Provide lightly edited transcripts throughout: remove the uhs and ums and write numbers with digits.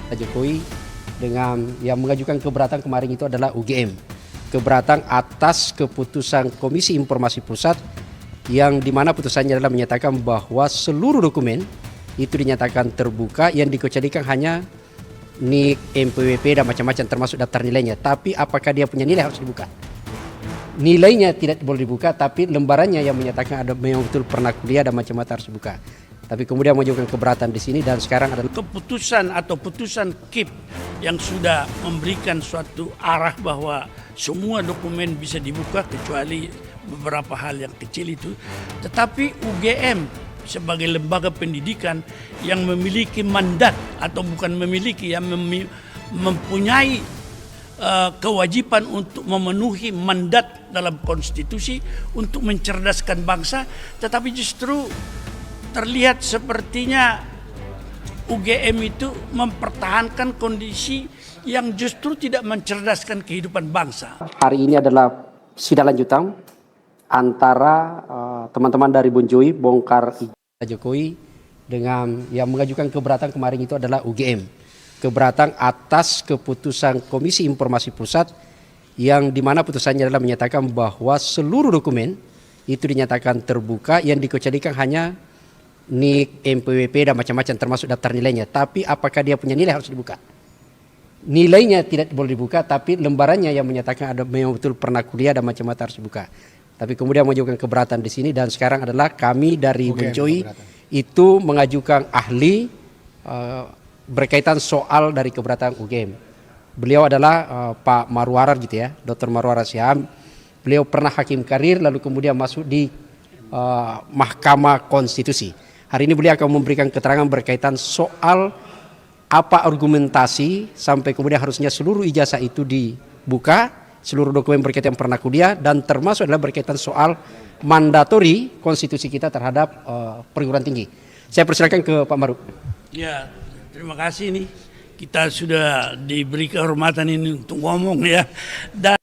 Pak Jokowi dengan yang mengajukan keberatan kemarin itu adalah UGM. Keberatan atas keputusan Komisi Informasi Pusat yang dimana putusannya adalah menyatakan bahwa seluruh dokumen itu dinyatakan terbuka, yang dikecualikan hanya NIK, NPWP dan macam-macam termasuk daftar nilainya. Tapi apakah dia punya nilai harus dibuka. Nilainya tidak boleh dibuka, tapi lembarannya yang menyatakan ada memang betul pernah kuliah dan macam-macam harus dibuka. Tapi kemudian mengajukan keberatan di sini dan sekarang adalah keputusan atau putusan KIP yang sudah memberikan suatu arah bahwa semua dokumen bisa dibuka kecuali beberapa hal yang kecil itu. Tetapi UGM sebagai lembaga pendidikan yang memiliki mandat atau bukan memiliki, yang mempunyai kewajiban untuk memenuhi mandat dalam konstitusi untuk mencerdaskan bangsa, tetapi justru terlihat sepertinya UGM itu mempertahankan kondisi yang justru tidak mencerdaskan kehidupan bangsa. hari ini adalah sidang lanjutan antara teman-teman dari Bonjoi bongkar Pak Jokowi dengan yang mengajukan keberatan kemarin itu adalah UGM. Keberatan atas keputusan Komisi Informasi Pusat yang dimana putusannya adalah menyatakan bahwa seluruh dokumen itu dinyatakan terbuka, yang dikecualikan hanya NIK, NPWP dan macam-macam termasuk daftar nilainya. Tapi apakah dia punya nilai harus dibuka. Nilainya tidak boleh dibuka, tapi lembarannya yang menyatakan ada memang betul pernah kuliah dan macam-macam harus dibuka. Tapi kemudian mengajukan keberatan di sini dan sekarang adalah kami dari Bonjoi itu mengajukan ahli berkaitan soal dari keberatan UGM. Beliau adalah Pak Marwarar gitu ya, Dr. Marwarar Siam. Beliau pernah hakim karir lalu kemudian masuk di Mahkamah Konstitusi. Hari ini beliau akan memberikan keterangan berkaitan soal apa argumentasi sampai kemudian harusnya seluruh ijazah itu dibuka, seluruh dokumen berkaitan pernah kuliah, dan termasuk adalah berkaitan soal mandatori konstitusi kita terhadap perguruan tinggi. Saya persilakan ke Pak Maruf. Ya, terima kasih nih. Kita sudah diberi kehormatan ini untuk ngomong ya. Dan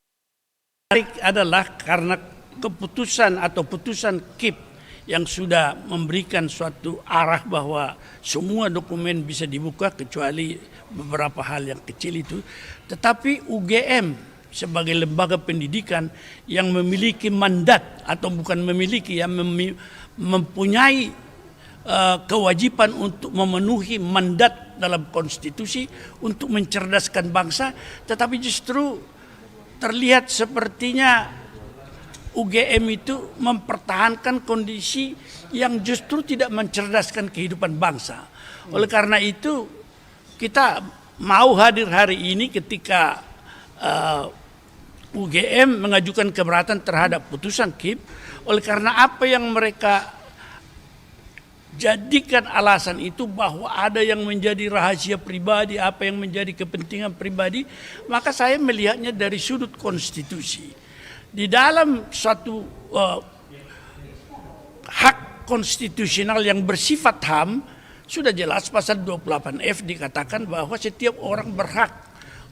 adalah karena keputusan atau putusan KIP yang sudah memberikan suatu arah bahwa semua dokumen bisa dibuka kecuali beberapa hal yang kecil itu. Tetapi UGM sebagai lembaga pendidikan yang memiliki mandat atau bukan memiliki, yang mempunyai kewajiban untuk memenuhi mandat dalam konstitusi untuk mencerdaskan bangsa, tetapi justru terlihat sepertinya UGM itu mempertahankan kondisi yang justru tidak mencerdaskan kehidupan bangsa. Oleh karena itu kita mau hadir hari ini ketika UGM mengajukan keberatan terhadap putusan KIP. Oleh karena apa yang mereka jadikan alasan itu bahwa ada yang menjadi rahasia pribadi, apa yang menjadi kepentingan pribadi, maka saya melihatnya dari sudut konstitusi. Di dalam suatu hak konstitusional yang bersifat HAM, sudah jelas pasal 28F dikatakan bahwa setiap orang berhak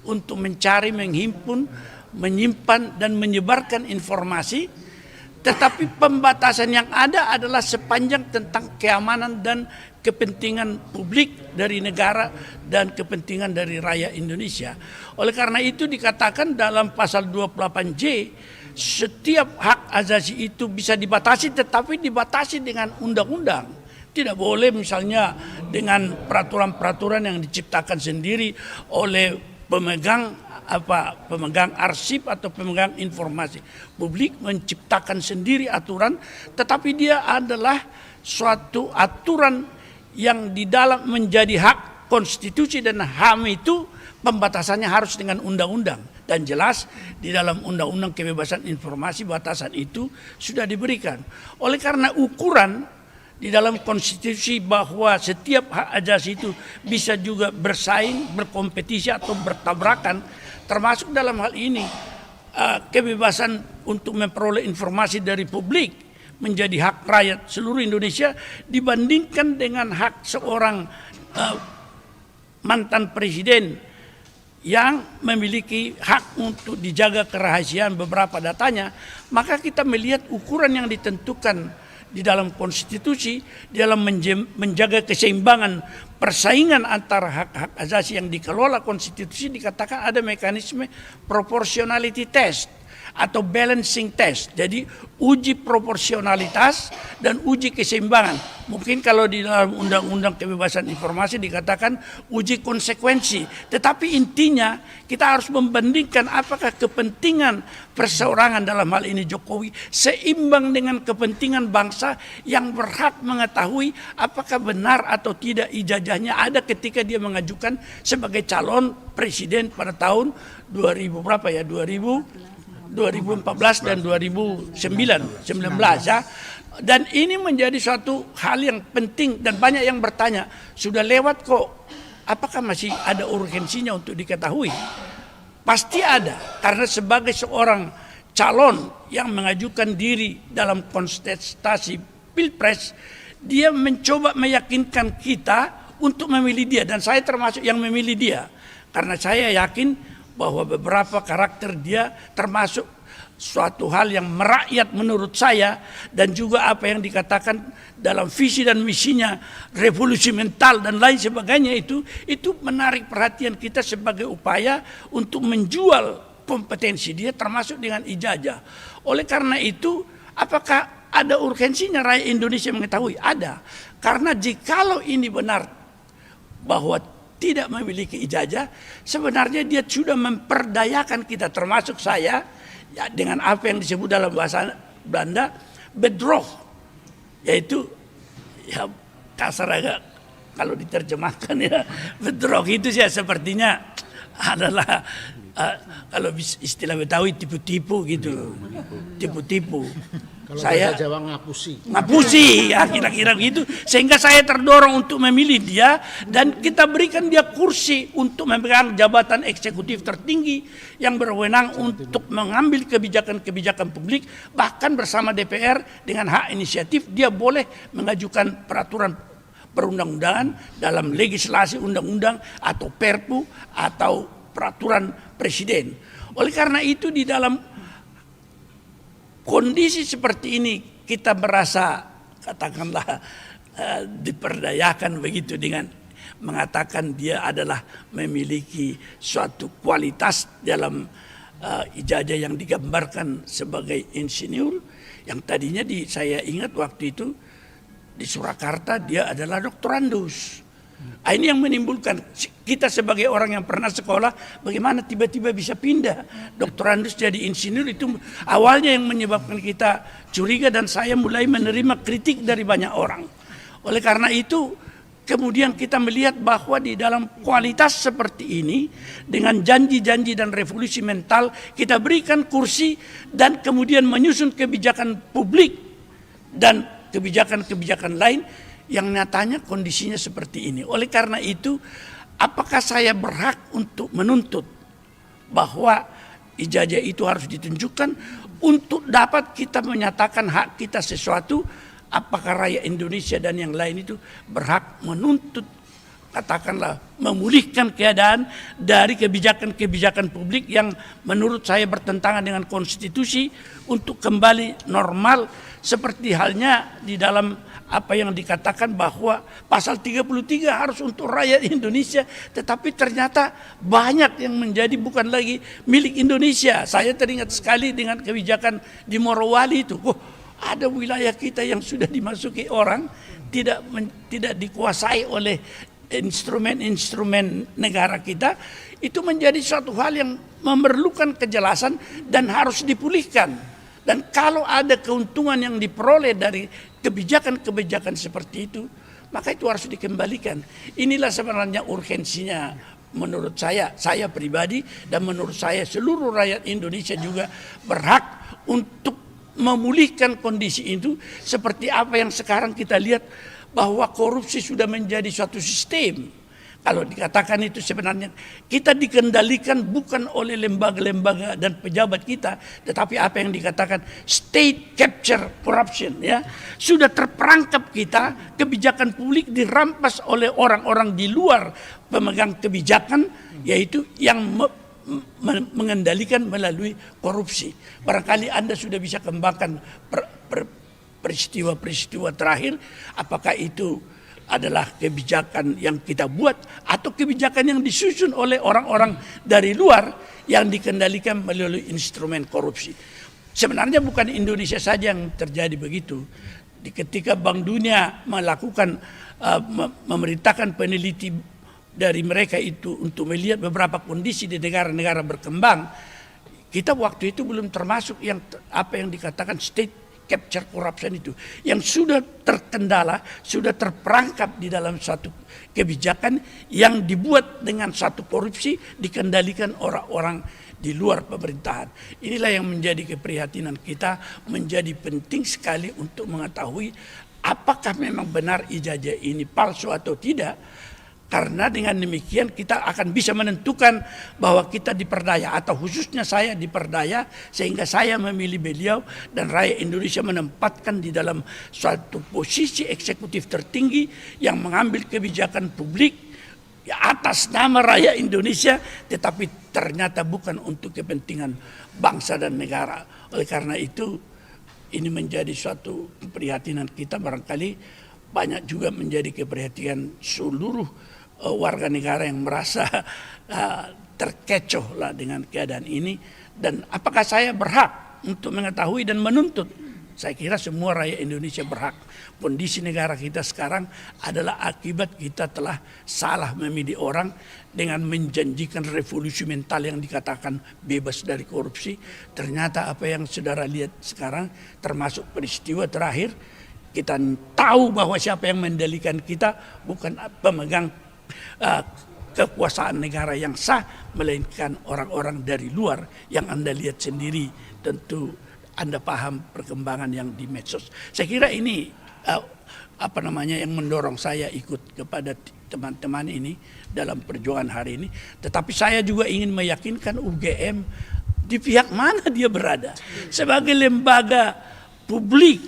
untuk mencari, menghimpun, menyimpan dan menyebarkan informasi, tetapi pembatasan yang ada adalah sepanjang tentang keamanan dan kepentingan publik dari negara dan kepentingan dari rakyat Indonesia. Oleh karena itu dikatakan dalam pasal 28J, setiap hak asasi itu bisa dibatasi, tetapi dibatasi dengan undang-undang. Tidak boleh misalnya dengan peraturan-peraturan yang diciptakan sendiri oleh pemegang arsip atau pemegang informasi publik, menciptakan sendiri aturan, tetapi dia adalah suatu aturan yang di dalam menjadi hak konstitusi, dan HAM itu pembatasannya harus dengan undang-undang. Dan jelas di dalam Undang-Undang Kebebasan Informasi batasan itu sudah diberikan. Oleh karena ukuran di dalam konstitusi bahwa setiap hak asasi itu bisa juga bersaing, berkompetisi atau bertabrakan, termasuk dalam hal ini kebebasan untuk memperoleh informasi dari publik menjadi hak rakyat seluruh Indonesia, dibandingkan dengan hak seorang mantan presiden yang memiliki hak untuk dijaga kerahasiaan beberapa datanya. Maka kita melihat ukuran yang ditentukan di dalam konstitusi, di dalam menjaga keseimbangan persaingan antara hak-hak asasi yang dikelola konstitusi, dikatakan ada mekanisme proportionality test atau balancing test. Jadi uji proporsionalitas dan uji keseimbangan. Mungkin kalau di dalam Undang-Undang Kebebasan Informasi dikatakan uji konsekuensi. Tetapi intinya kita harus membandingkan apakah kepentingan perseorangan, dalam hal ini Jokowi, seimbang dengan kepentingan bangsa yang berhak mengetahui apakah benar atau tidak ijazahnya ada ketika dia mengajukan sebagai calon presiden pada tahun 2000 berapa ya? 2014 dan 2019 ya. Dan ini menjadi suatu hal yang penting dan banyak yang bertanya, sudah lewat kok, apakah masih ada urgensinya untuk diketahui? Pasti ada, karena sebagai seorang calon yang mengajukan diri dalam kontestasi Pilpres, dia mencoba meyakinkan kita untuk memilih dia, dan saya termasuk yang memilih dia. Karena saya yakin bahwa beberapa karakter dia termasuk suatu hal yang merakyat menurut saya, dan juga apa yang dikatakan dalam visi dan misinya, revolusi mental dan lain sebagainya, itu menarik perhatian kita sebagai upaya untuk menjual kompetensi dia termasuk dengan ijazah. Oleh karena itu, apakah ada urgensinya rakyat Indonesia mengetahui? Ada. Karena jikalau ini benar bahwa tidak memiliki ijazah, sebenarnya dia sudah memperdayakan kita, termasuk saya, ya, dengan apa yang disebut dalam bahasa Belanda bedrog, yaitu ya kasar agak kalau diterjemahkan ya, bedrog itu ya sepertinya adalah kalau istilah Betawi tipu-tipu gitu, tipu-tipu. Kalau saya bahasa Jawa ngapusi ya, kira-kira gitu, sehingga saya terdorong untuk memilih dia, dan kita berikan dia kursi untuk memegang jabatan eksekutif tertinggi yang berwenang untuk mengambil kebijakan-kebijakan publik, bahkan bersama DPR dengan hak inisiatif dia boleh mengajukan peraturan perundang-undangan dalam legislasi undang-undang atau perpu atau peraturan presiden. Oleh karena itu, di dalam kondisi seperti ini kita merasa katakanlah diperdayakan begitu dengan mengatakan dia adalah memiliki suatu kualitas dalam ijazah yang digambarkan sebagai insinyur, yang tadinya saya ingat waktu itu di Surakarta dia adalah doktorandus. Ini yang menimbulkan kita sebagai orang yang pernah sekolah, bagaimana tiba-tiba bisa pindah doktorandus jadi insinyur. Itu awalnya yang menyebabkan kita curiga, dan saya mulai menerima kritik dari banyak orang. Oleh karena itu kemudian kita melihat bahwa di dalam kualitas seperti ini, dengan janji-janji dan revolusi mental, kita berikan kursi dan kemudian menyusun kebijakan publik dan kebijakan-kebijakan lain yang nyatanya kondisinya seperti ini. Oleh karena itu, apakah saya berhak untuk menuntut bahwa ijazah itu harus ditunjukkan untuk dapat kita menyatakan hak kita sesuatu? Apakah rakyat Indonesia dan yang lain itu berhak menuntut, katakanlah memulihkan keadaan dari kebijakan-kebijakan publik yang menurut saya bertentangan dengan konstitusi untuk kembali normal, seperti halnya di dalam apa yang dikatakan bahwa pasal 33 harus untuk rakyat Indonesia, tetapi ternyata banyak yang menjadi bukan lagi milik Indonesia. Saya teringat sekali dengan kebijakan di Morowali itu. Ada wilayah kita yang sudah dimasuki orang, tidak dikuasai oleh instrumen-instrumen negara kita. Itu menjadi suatu hal yang memerlukan kejelasan dan harus dipulihkan. Dan kalau ada keuntungan yang diperoleh dari kebijakan-kebijakan seperti itu, maka itu harus dikembalikan. Inilah sebenarnya urgensinya menurut saya pribadi, dan menurut saya seluruh rakyat Indonesia juga berhak untuk memulihkan kondisi itu. Seperti apa yang sekarang kita lihat, bahwa korupsi sudah menjadi suatu sistem. Kalau dikatakan itu sebenarnya kita dikendalikan bukan oleh lembaga-lembaga dan pejabat kita, tetapi apa yang dikatakan state capture corruption, ya, sudah terperangkap kita, kebijakan publik dirampas oleh orang-orang di luar pemegang kebijakan, yaitu yang mengendalikan melalui korupsi. Barangkali Anda sudah bisa kembangkan peristiwa-peristiwa terakhir, apakah itu adalah kebijakan yang kita buat atau kebijakan yang disusun oleh orang-orang dari luar yang dikendalikan melalui instrumen korupsi. Sebenarnya bukan Indonesia saja yang terjadi begitu. Ketika Bank Dunia melakukan memerintahkan peneliti dari mereka itu untuk melihat beberapa kondisi di negara-negara berkembang, kita waktu itu belum termasuk yang apa yang dikatakan state capture corruption itu, yang sudah terkendala, sudah terperangkap di dalam satu kebijakan yang dibuat dengan satu korupsi dikendalikan orang-orang di luar pemerintahan. Inilah yang menjadi keprihatinan kita, menjadi penting sekali untuk mengetahui apakah memang benar ijazah ini palsu atau tidak. Karena dengan demikian kita akan bisa menentukan bahwa kita diperdaya atau khususnya saya diperdaya sehingga saya memilih beliau dan rakyat Indonesia menempatkan di dalam suatu posisi eksekutif tertinggi yang mengambil kebijakan publik atas nama rakyat Indonesia, tetapi ternyata bukan untuk kepentingan bangsa dan negara. Oleh karena itu ini menjadi suatu keprihatinan kita, barangkali banyak juga menjadi keprihatinan seluruh warga negara yang merasa terkecoh lah dengan keadaan ini. Dan apakah saya berhak untuk mengetahui dan menuntut? Saya kira semua rakyat Indonesia berhak. Kondisi negara kita sekarang adalah akibat kita telah salah memilih orang dengan menjanjikan revolusi mental yang dikatakan bebas dari korupsi. Ternyata apa yang saudara lihat sekarang, termasuk peristiwa terakhir, kita tahu bahwa siapa yang mendalikan kita bukan pemegang kekuasaan negara yang sah, melainkan orang-orang dari luar yang Anda lihat sendiri. Tentu Anda paham perkembangan yang di medsos. Saya kira ini yang mendorong saya ikut kepada teman-teman ini dalam perjuangan hari ini. Tetapi saya juga ingin meyakinkan UGM di pihak mana dia berada sebagai lembaga publik,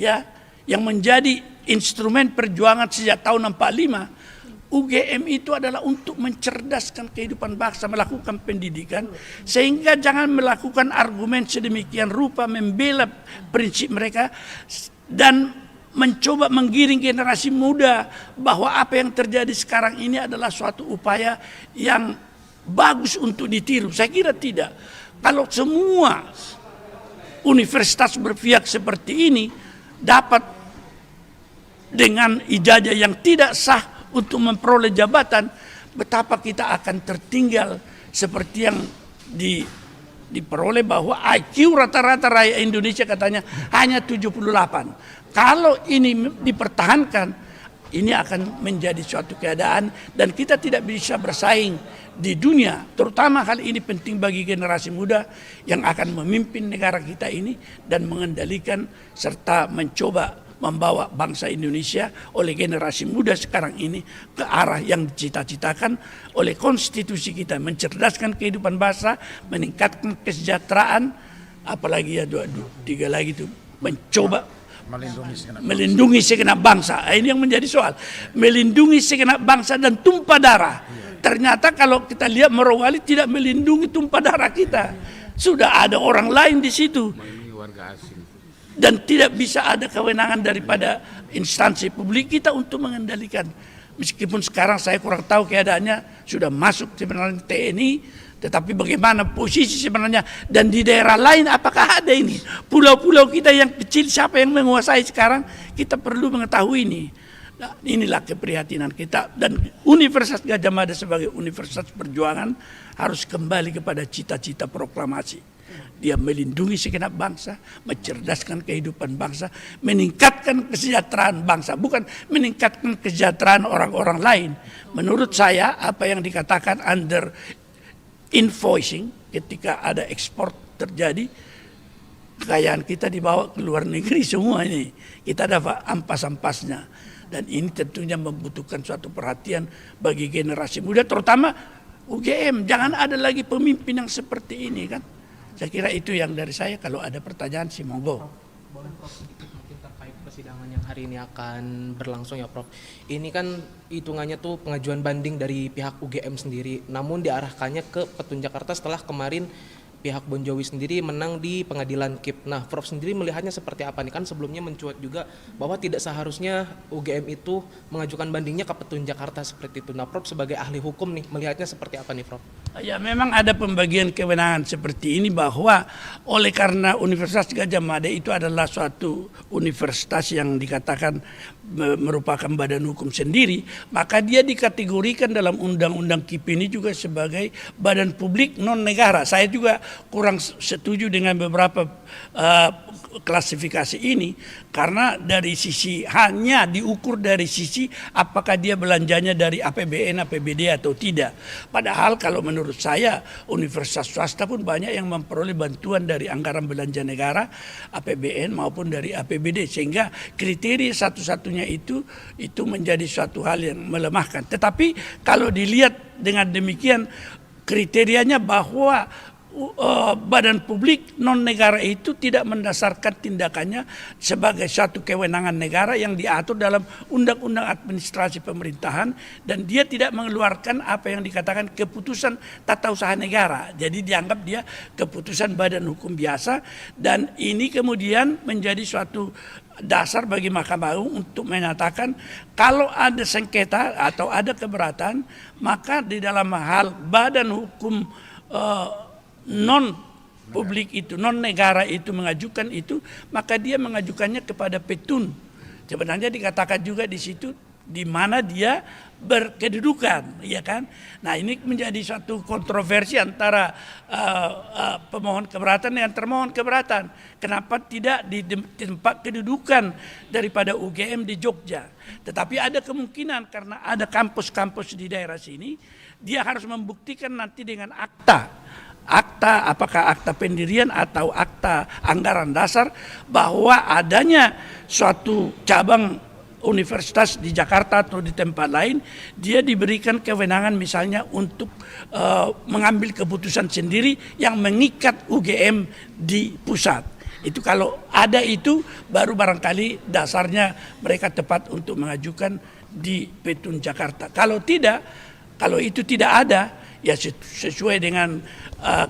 ya, yang menjadi instrumen perjuangan sejak tahun 65. UGM itu adalah untuk mencerdaskan kehidupan bangsa, melakukan pendidikan, sehingga jangan melakukan argumen sedemikian rupa membela prinsip mereka dan mencoba menggiring generasi muda bahwa apa yang terjadi sekarang ini adalah suatu upaya yang bagus untuk ditiru. Saya kira tidak. Kalau semua universitas berpihak seperti ini dapat dengan ijazah yang tidak sah untuk memperoleh jabatan, betapa kita akan tertinggal seperti yang diperoleh bahwa IQ rata-rata rakyat Indonesia katanya hanya 78. Kalau ini dipertahankan, ini akan menjadi suatu keadaan dan kita tidak bisa bersaing di dunia. Terutama hal ini penting bagi generasi muda yang akan memimpin negara kita ini dan mengendalikan serta mencoba membawa bangsa Indonesia oleh generasi muda sekarang ini ke arah yang dicita-citakan oleh konstitusi kita, mencerdaskan kehidupan bangsa, meningkatkan kesejahteraan, apalagi ya tiga lagi itu mencoba melindungi segenap bangsa. Ini yang menjadi soal, melindungi segenap bangsa dan tumpah darah. Ternyata kalau kita lihat Morowali tidak melindungi tumpah darah kita, sudah ada orang lain di situ. Dan tidak bisa ada kewenangan daripada instansi publik kita untuk mengendalikan. Meskipun sekarang saya kurang tahu keadaannya, sudah masuk sebenarnya TNI, tetapi bagaimana posisi sebenarnya dan di daerah lain apakah ada ini? Pulau-pulau kita yang kecil siapa yang menguasai sekarang? Kita perlu mengetahui ini. Nah, inilah keprihatinan kita, dan Universitas Gadjah Mada sebagai universitas perjuangan harus kembali kepada cita-cita proklamasi. Dia melindungi segenap bangsa, mencerdaskan kehidupan bangsa, meningkatkan kesejahteraan bangsa, bukan meningkatkan kesejahteraan orang-orang lain. Menurut saya apa yang dikatakan under invoicing, ketika ada ekspor terjadi, kekayaan kita dibawa ke luar negeri semua ini, kita dapat ampas-ampasnya. Dan ini tentunya membutuhkan suatu perhatian bagi generasi muda, terutama UGM. Jangan ada lagi pemimpin yang seperti ini kan. Saya kira itu yang dari saya. Kalau ada pertanyaan sih monggo. Boleh Prof, mungkin terkait persidangan yang hari ini akan berlangsung ya Prof. Ini kan hitungannya tuh pengajuan banding dari pihak UGM sendiri, namun diarahkannya ke Petun Jakarta setelah kemarin pihak Bon Jovi sendiri menang di pengadilan KIP. Nah, Prof sendiri melihatnya seperti apa nih? Kan sebelumnya mencuat juga bahwa tidak seharusnya UGM itu mengajukan bandingnya ke Petun Jakarta seperti itu. Nah, Prof sebagai ahli hukum nih melihatnya seperti apa nih, Prof? Ya, memang ada pembagian kewenangan seperti ini, bahwa oleh karena Universitas Gadjah Mada itu adalah suatu universitas yang dikatakan merupakan badan hukum sendiri, maka dia dikategorikan dalam undang-undang KIP ini juga sebagai badan publik non negara. Saya juga kurang setuju dengan beberapa klasifikasi ini, karena dari sisi hanya diukur dari sisi apakah dia belanjanya dari APBN, APBD atau tidak. Padahal kalau menurut saya universitas swasta pun banyak yang memperoleh bantuan dari anggaran belanja negara, APBN maupun dari APBD, sehingga kriteria satu-satunya itu menjadi suatu hal yang melemahkan. Tetapi kalau dilihat dengan demikian, kriterianya bahwa badan publik non negara itu tidak mendasarkan tindakannya sebagai suatu kewenangan negara yang diatur dalam undang-undang administrasi pemerintahan, dan dia tidak mengeluarkan apa yang dikatakan keputusan tata usaha negara. Jadi dianggap dia keputusan badan hukum biasa, dan ini kemudian menjadi suatu dasar bagi Mahkamah Agung untuk menyatakan kalau ada sengketa atau ada keberatan, maka di dalam hal badan hukum non publik itu, non negara itu mengajukan itu, maka dia mengajukannya kepada Petun. Sebenarnya dikatakan juga di situ di mana dia berkedudukan, ya kan? Nah, ini menjadi suatu kontroversi antara pemohon keberatan dengan termohon keberatan. Kenapa tidak di tempat kedudukan daripada UGM di Jogja? Tetapi ada kemungkinan karena ada kampus-kampus di daerah sini, dia harus membuktikan nanti dengan akta, apakah akta pendirian atau akta anggaran dasar, bahwa adanya suatu cabang universitas di Jakarta atau di tempat lain, dia diberikan kewenangan misalnya untuk mengambil keputusan sendiri yang mengikat UGM di pusat. Itu kalau ada itu baru barangkali dasarnya mereka tepat untuk mengajukan di Petun Jakarta. Kalau tidak, kalau itu tidak ada, ya sesuai dengan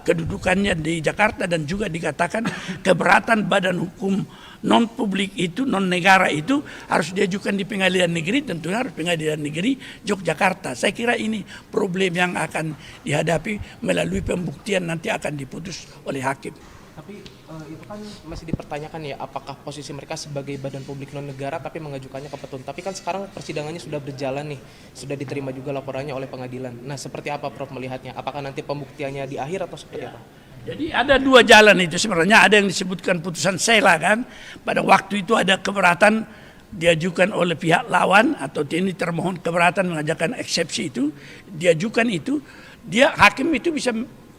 kedudukannya di Jakarta, dan juga dikatakan keberatan badan hukum non publik itu, non negara itu harus diajukan di pengadilan negeri, tentunya harus pengadilan negeri Yogyakarta. Saya kira ini problem yang akan dihadapi melalui pembuktian nanti akan diputus oleh hakim. Tapi itu kan masih dipertanyakan ya, apakah posisi mereka sebagai badan publik non negara tapi mengajukannya ke Petun. Tapi kan sekarang persidangannya sudah berjalan nih, sudah diterima juga laporannya oleh pengadilan. Nah, seperti apa Prof melihatnya? Apakah nanti pembuktiannya di akhir atau seperti apa? Jadi ada dua jalan itu sebenarnya. Ada yang disebutkan putusan sela kan. Pada waktu itu ada keberatan diajukan oleh pihak lawan atau ini termohon keberatan mengajukan eksepsi itu, diajukan itu, dia hakim itu bisa,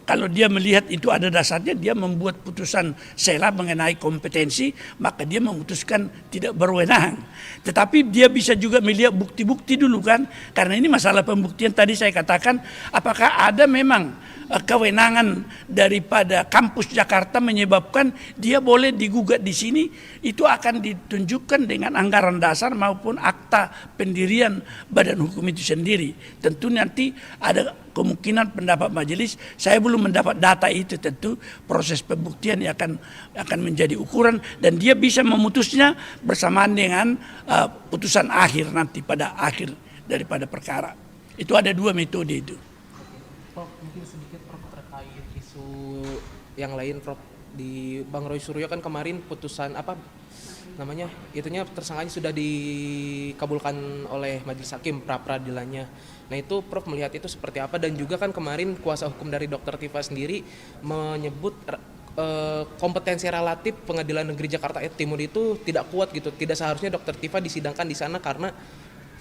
kalau dia melihat itu ada dasarnya, dia membuat putusan sela mengenai kompetensi, maka dia memutuskan tidak berwenang. Tetapi dia bisa juga melihat bukti-bukti dulu kan, karena ini masalah pembuktian tadi saya katakan, apakah ada memang kewenangan daripada kampus Jakarta menyebabkan dia boleh digugat di sini, itu akan ditunjukkan dengan anggaran dasar maupun akta pendirian badan hukum itu sendiri. Tentu nanti ada kemungkinan pendapat majelis, saya belum mendapat data itu, tentu proses pembuktian yang akan menjadi ukuran, dan dia bisa memutusnya bersamaan dengan putusan akhir nanti pada akhir daripada perkara. Itu ada dua metode itu. Prof, mungkin sedikit Prof terkait isu yang lain Prof. Di Bang Roy Suryo kan kemarin putusan apa namanya, itunya tersangkanya sudah dikabulkan oleh majelis hakim pra-peradilannya. Nah itu Prof melihat itu seperti apa, dan juga kan kemarin kuasa hukum dari Dr. Tifa sendiri menyebut kompetensi relatif Pengadilan Negeri Jakarta Timur itu tidak kuat gitu. Tidak seharusnya Dr. Tifa disidangkan di sana karena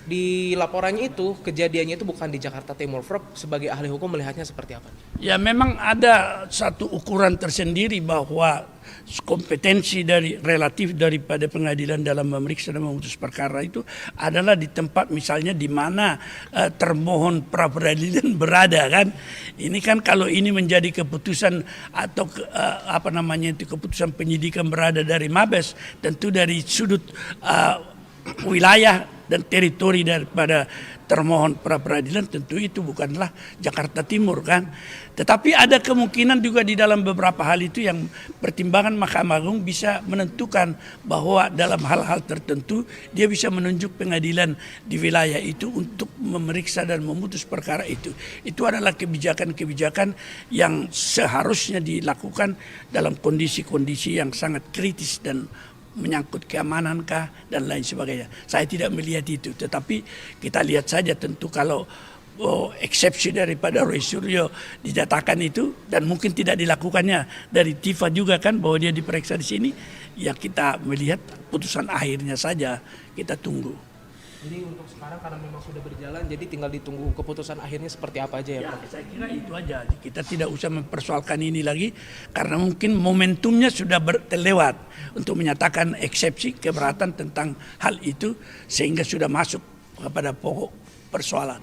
di laporannya itu kejadiannya itu bukan di Jakarta Timur. Prof sebagai ahli hukum melihatnya seperti apa? Ya memang ada satu ukuran tersendiri bahwa kompetensi dari relatif daripada pengadilan dalam memeriksa dan memutus perkara itu adalah di tempat misalnya di mana termohon pra peradilan berada kan. Ini kan kalau ini menjadi keputusan atau keputusan penyidikan berada dari Mabes, tentu dari sudut wilayah dan teritori daripada termohon pra peradilan, tentu itu bukanlah Jakarta Timur kan. Tetapi ada kemungkinan juga di dalam beberapa hal itu yang pertimbangan Mahkamah Agung bisa menentukan bahwa dalam hal-hal tertentu dia bisa menunjuk pengadilan di wilayah itu untuk memeriksa dan memutus perkara itu. Itu adalah kebijakan-kebijakan yang seharusnya dilakukan dalam kondisi-kondisi yang sangat kritis dan menyangkut keamanan kah dan lain sebagainya. Saya tidak melihat itu, tetapi kita lihat saja tentu kalau eksepsi daripada Roy Suryo dinyatakan itu dan mungkin tidak dilakukannya dari Tifa juga kan bahwa dia diperiksa di sini, ya kita melihat putusan akhirnya saja kita tunggu. Jadi untuk sekarang karena memang sudah berjalan, jadi tinggal ditunggu keputusan akhirnya seperti apa aja ya, Prof? Saya kira itu aja. Kita tidak usah mempersoalkan ini lagi karena mungkin momentumnya sudah terlewat untuk menyatakan eksepsi keberatan tentang hal itu sehingga sudah masuk kepada pokok persoalan.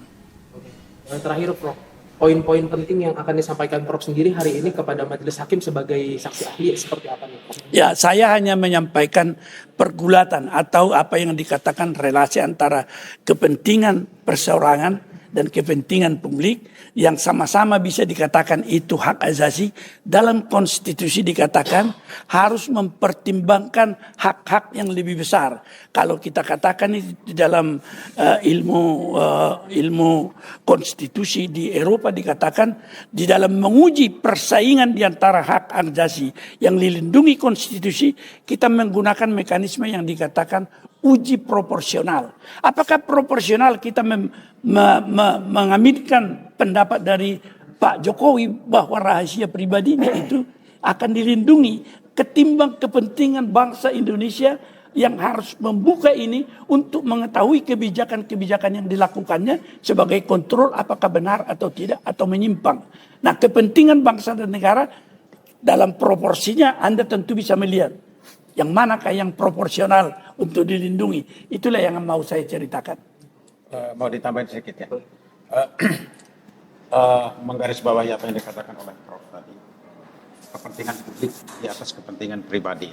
Yang terakhir, Prof, poin-poin penting yang akan disampaikan Prof sendiri hari ini kepada majelis hakim sebagai saksi ahli seperti apa nih, Prof? Ya, saya hanya menyampaikan pergulatan atau apa yang dikatakan relasi antara kepentingan perseorangan dan kepentingan publik yang sama-sama bisa dikatakan itu hak asasi. Dalam konstitusi dikatakan harus mempertimbangkan hak-hak yang lebih besar. Kalau kita katakan itu di dalam ilmu konstitusi di Eropa dikatakan di dalam menguji persaingan di antara hak asasi yang dilindungi konstitusi, kita menggunakan mekanisme yang dikatakan uji proporsional. Apakah proporsional kita mengaminkan pendapat dari Pak Jokowi bahwa rahasia pribadinya itu akan dilindungi ketimbang kepentingan bangsa Indonesia yang harus membuka ini untuk mengetahui kebijakan-kebijakan yang dilakukannya sebagai kontrol apakah benar atau tidak atau menyimpang. Nah, kepentingan bangsa dan negara dalam proporsinya Anda tentu bisa melihat yang manakah yang proporsional untuk dilindungi. Itulah yang mau saya ceritakan. Mau ditambahin sedikit ya. Menggarisbawahi apa yang dikatakan oleh Prof tadi. Kepentingan publik di atas kepentingan pribadi.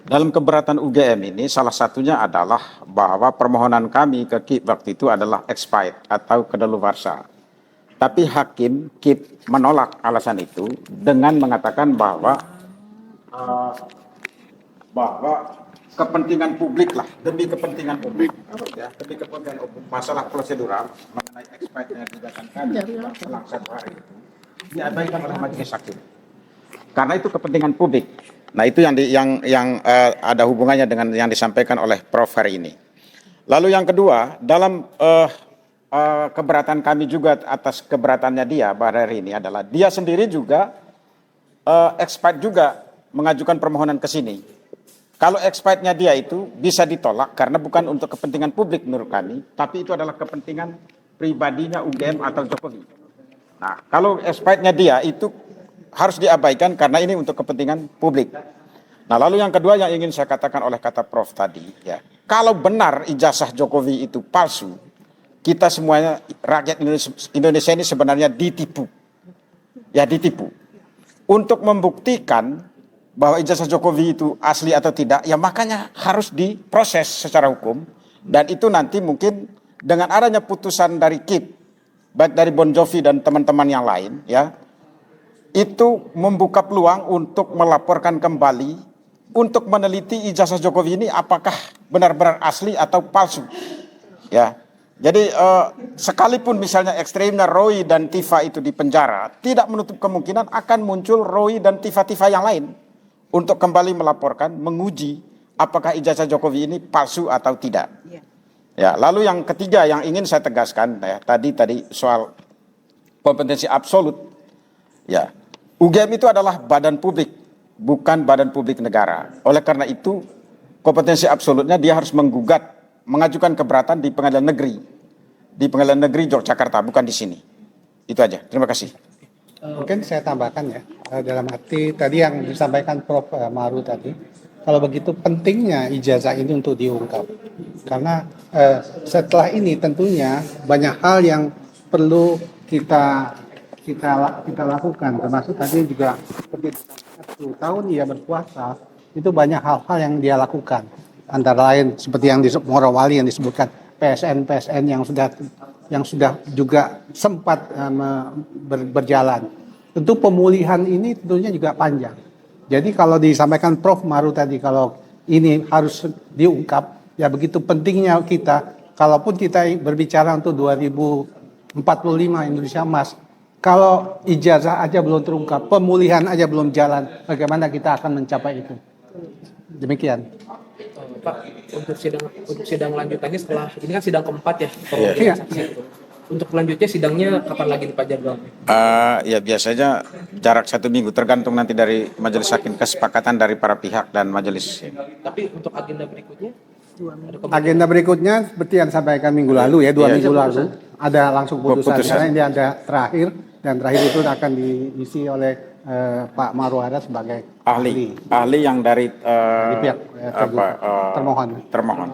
Dalam keberatan UGM ini salah satunya adalah bahwa permohonan kami ke KIP waktu itu adalah expired atau kedaluarsa. Tapi hakim KIP menolak alasan itu dengan mengatakan bahwa kepentingan publik lah, demi kepentingan publik, ya, demi kepentingan umum, masalah prosedural mengenai expirednya tindakan kami selang 1 hari itu diabaikan oleh majelis hakim. Karena itu kepentingan publik. Nah, itu yang ada hubungannya dengan yang disampaikan oleh Prof hari ini. Lalu yang kedua, dalam keberatan kami juga atas keberatannya dia pada hari ini adalah dia sendiri juga expired juga mengajukan permohonan ke sini. Kalau expirednya dia itu bisa ditolak karena bukan untuk kepentingan publik menurut kami, tapi itu adalah kepentingan pribadinya UGM atau Jokowi. Nah, kalau expirednya dia itu harus diabaikan karena ini untuk kepentingan publik. Nah, lalu yang kedua yang ingin saya katakan oleh kata Prof tadi, ya, kalau benar ijazah Jokowi itu palsu, kita semuanya rakyat Indonesia ini sebenarnya ditipu, ya ditipu. Untuk membuktikan bahwa ijazah Jokowi itu asli atau tidak, ya makanya harus diproses secara hukum dan itu nanti mungkin dengan adanya putusan dari KIP, baik dari Bon Jovi dan teman-teman yang lain, ya. Itu membuka peluang untuk melaporkan kembali untuk meneliti ijazah Jokowi ini apakah benar-benar asli atau palsu. Ya. Jadi sekalipun misalnya ekstrimnya Roy dan Tifa itu di penjara, tidak menutup kemungkinan akan muncul Roy dan Tifa-Tifa yang lain untuk kembali melaporkan, menguji apakah ijazah Jokowi ini palsu atau tidak. Ya, lalu yang ketiga yang ingin saya tegaskan ya, tadi soal kompetensi absolut. Ya. UGM itu adalah badan publik, bukan badan publik negara. Oleh karena itu, kompetensi absolutnya dia harus mengajukan keberatan di Pengadilan Negeri. Di Pengadilan Negeri Yogyakarta, bukan di sini. Itu aja. Terima kasih. Mungkin saya tambahkan ya, dalam arti tadi yang disampaikan Prof. Maru tadi, kalau begitu pentingnya ijazah ini untuk diungkap. Karena setelah ini tentunya banyak hal yang perlu kita lakukan, termasuk tadi juga seperti 10 tahun ia berpuasa, itu banyak hal-hal yang dia lakukan. antara lain seperti yang di Morowali yang disebutkan PSN yang sudah juga sempat berjalan. Tentu pemulihan ini tentunya juga panjang. Jadi kalau disampaikan Prof Maru tadi, kalau ini harus diungkap, ya begitu pentingnya kita, kalaupun kita berbicara untuk 2045 Indonesia Emas, kalau ijazah aja belum terungkap, pemulihan aja belum jalan, bagaimana kita akan mencapai itu? Demikian. Pak, untuk sidang lanjutannya setelah ini kan sidang keempat ya. Iya. Untuk selanjutnya sidangnya kapan lagi nih Pak jadwal? Ya biasanya jarak 1 minggu tergantung nanti dari majelis hakim, kesepakatan dari para pihak dan majelis. Tapi untuk agenda berikutnya? Agenda berikutnya seperti yang sampaikan minggu lalu ya, 2 minggu lalu ada langsung putusan. Putusan. Karena ini ada terakhir, dan terakhir itu akan diisi oleh Pak Marwara sebagai Ahli yang dari pihak termohon. termohon.